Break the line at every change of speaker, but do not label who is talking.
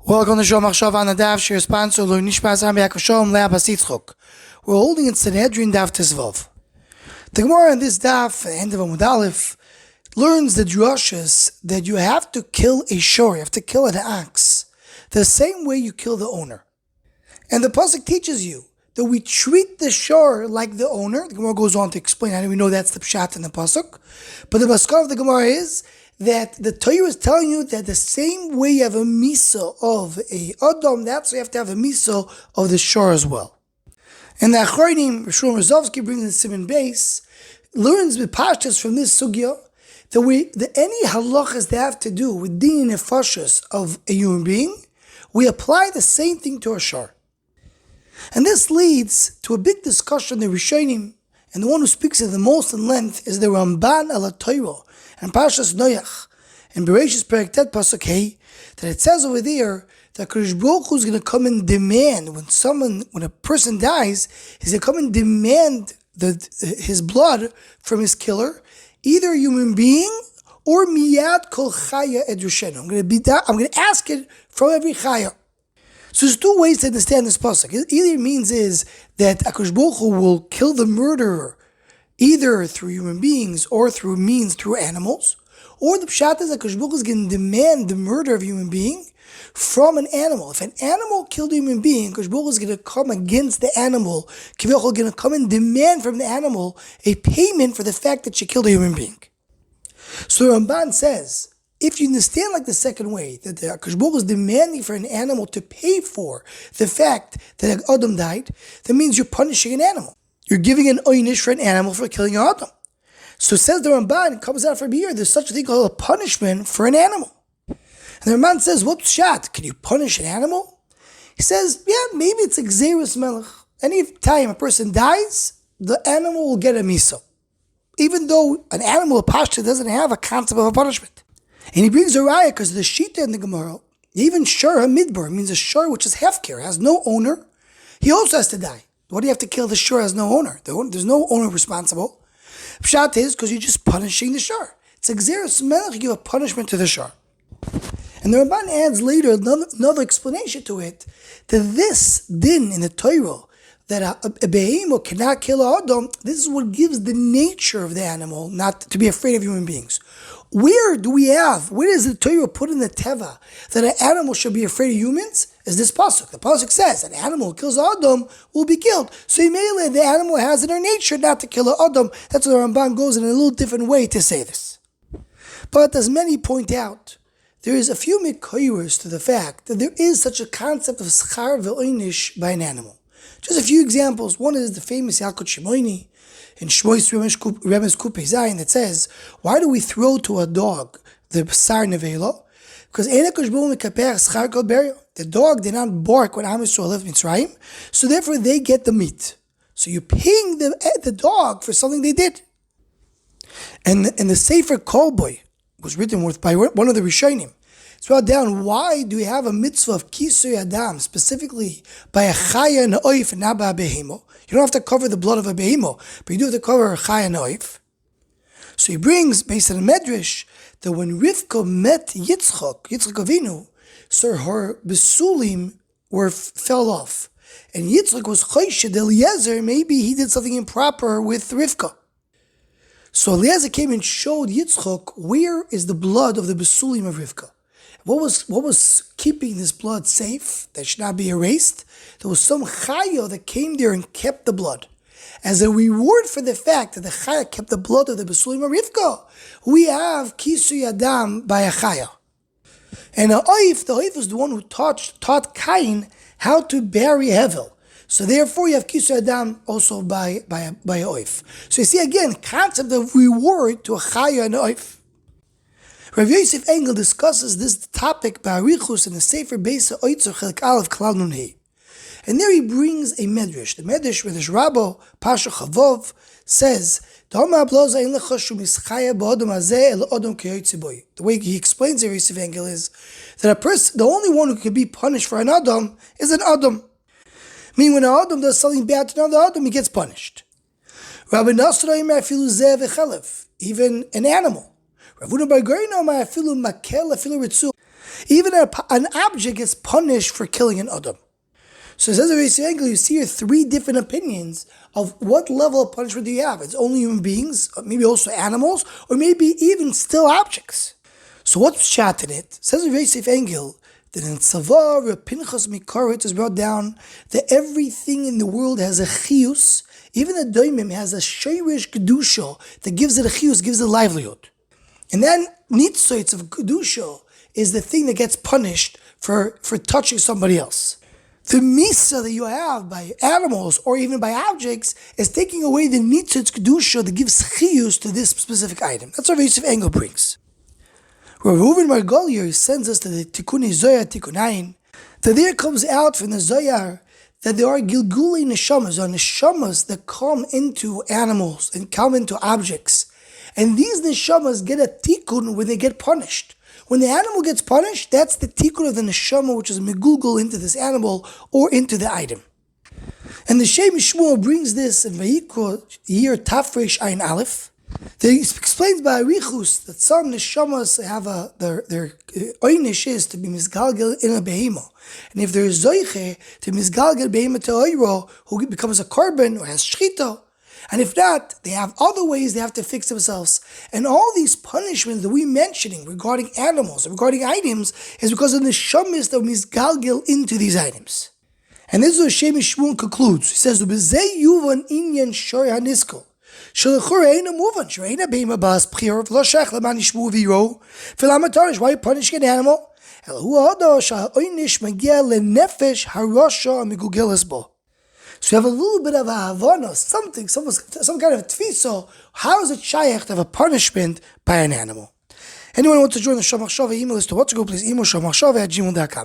Welcome to Shom Achshav on the Daf. Shir sponsor Lo Nishmas Am Yaakov Shalom Leah Basitzchok. We're holding in Sanhedrin Daf Tezvav. The Gemara in this Daf, end of Amud Aleph, learns the drushes that you have to kill a shor, you have to kill an ox, the same way you kill the owner. And the pasuk teaches you that we treat the shor like the owner. The Gemara goes on to explain how do we know that's the pshat in the pasuk. But the maskar of the Gemara is that the Torah is telling you that the same way you have a miso of a adam, that's why you have to have a miso of the shor as well. And the Achronim, Rishon Rozovsky, brings the Simon base, learns with pashtas from this sugya that any halachas that have to do with din nefashos of a human being, we apply the same thing to our shor. And this leads to a big discussion in the Rishonim, and the one who speaks it the most in length is the Ramban al Torah and Parshas Noach and Bereshis Perek Tet Pasuk Hey, that it says over there that Kadosh Baruch Hu is going to come and demand when a person dies, he's going to come and demand his blood from his killer, either a human being or miyad kol chaya edrushenu. I'm going to ask it from every chaya. So there's two ways to understand this pasuk. Either it means is that HaKadosh Baruch Hu will kill the murderer either through human beings or through animals, or the pshat is that HaKadosh Baruch Hu is going to demand the murder of a human being from an animal. If an animal killed a human being, HaKadosh Baruch Hu is going to come against the animal, Kivyochel is going to come and demand from the animal a payment for the fact that she killed a human being. So Ramban says, if you understand like the second way, that the HaKadosh Baruch Hu is demanding for an animal to pay for the fact that an Adam died, that means you're punishing an animal. You're giving an oynish for an animal for killing an Adam. So it says the Ramban, it comes out from here, there's such a thing called a punishment for an animal. And the Ramban says, what's shat? Can you punish an animal? He says, yeah, maybe it's Xeris Melech. Any time a person dies, the animal will get a miso. Even though an animal, a pasha, doesn't have a concept of a punishment. And he brings a raya because the shita in the Gemara, even shor hamidbar, means a shor which is hefker, has no owner, he also has to die. Why do you have to kill the shor has no owner? There's no owner responsible. Pshat is because you're just punishing the shor. It's Xeris Melech, you give a punishment to the shor. And the Ramban adds later another explanation to it, that this din in the Torah, that a behemoth cannot kill a adam, this is what gives the nature of the animal not to be afraid of human beings. Where is the Torah put in the teva that an animal should be afraid of humans? Is this pasuk. The pasuk says an animal who kills Adam will be killed. So immediately the animal has in her nature not to kill Adam. That's why the Ramban goes in a little different way to say this. But as many point out, there is a few mikoyers to the fact that there is such a concept of schar ve'oinish by an animal. Just a few examples. One is the famous Yalkut Shimoini in Shmois Remes Kupei Zayin that says, why do we throw to a dog the B'sar Nevela? Because the dog did not bark when Am Yisrael left Mitzrayim, so therefore they get the meat. So you're paying the dog for something they did. And the Sefer Kolboy was written by one of the Rishonim. It's brought down, why do we have a mitzvah of Kisui Adam, specifically by a chaya and a oif and not by a behemo? You don't have to cover the blood of a behemo, but you do have to cover a chaya and a oif. So he brings, based on a medrash, that when Rivka met Yitzchak Avinu, so her besulim fell off. And Yitzchak was chosheh Eliezer, maybe he did something improper with Rivka. So Eliezer came and showed Yitzchak where is the blood of the besulim of Rivka. What was keeping this blood safe, that should not be erased? There was some chaya that came there and kept the blood. As a reward for the fact that the chaya kept the blood of the besulim of Rivka, we have kisui adam by a chaya. And the oif was the one who taught Cain how to bury Hevel. So therefore you have kisui adam also by a oif. So you see again, concept of reward to a chaya and oif. Rav Yosef Engel discusses this topic by Arichus in the Sefer Beisa Oitzer Chelek Aleph Klal Nun Hey. And there he brings a medrash. The medrash with his Rabbo, Pasha Chavov, says, the way he explains it, Yosef Engel, is that the only one who can be punished for an Adam is an Adam. Meaning when an Adam does something bad to another Adam, he gets punished. Even an animal. Even an object gets punished for killing an Adam. So it says in the angle, you see here three different opinions of what level of punishment do you have. It's only human beings, maybe also animals, or maybe even still objects. So what's pshat in it? It says in the angle that in Tzavar, Pinchas Mikorit is brought down that everything in the world has a chiyus. Even the doimim has a sheirish kedusha that gives it a chiyus, gives it a livelihood. And then nitzoitz of kedusha is the thing that gets punished for touching somebody else. The misa that you have by animals or even by objects is taking away the nitzoitz kedusha that gives chiyus to this specific item. That's what Yosef Engel brings. Where Reuven Margolier sends us to the Tikkun Zohar Tikkunayin, that there comes out from the Zohar that there are Gilgulei neshamas, or neshamas that come into animals and come into objects. And these neshamas get a tikkun when they get punished. When the animal gets punished, that's the tikkun of the neshama, which is megulgul into this animal or into the item. And the Shem Shmuel brings this in Vayikra year Tafresh Ayin Aleph. He explains by Arichus that some neshamas have their oynish is to be misgalgel in a behemo. And if there is zoiche to misgalgel behemo to oyro, who becomes a korban or has shchita, and if not, they have other ways they have to fix themselves. And all these punishments that we're mentioning regarding animals, regarding items, is because of the neshamas that misgalgel into these items. And this is what Shem Shmuel concludes. He says, "Ubezei yuvan inyan shoy haniskol." Why are you punishing an animal? So you have a little bit of a havana, some kind of tfiso. How is it shaykh to have a punishment by an animal? Anyone who wants to join the Shomach Shava email list to what to go, please email shomachshava@gmail.com.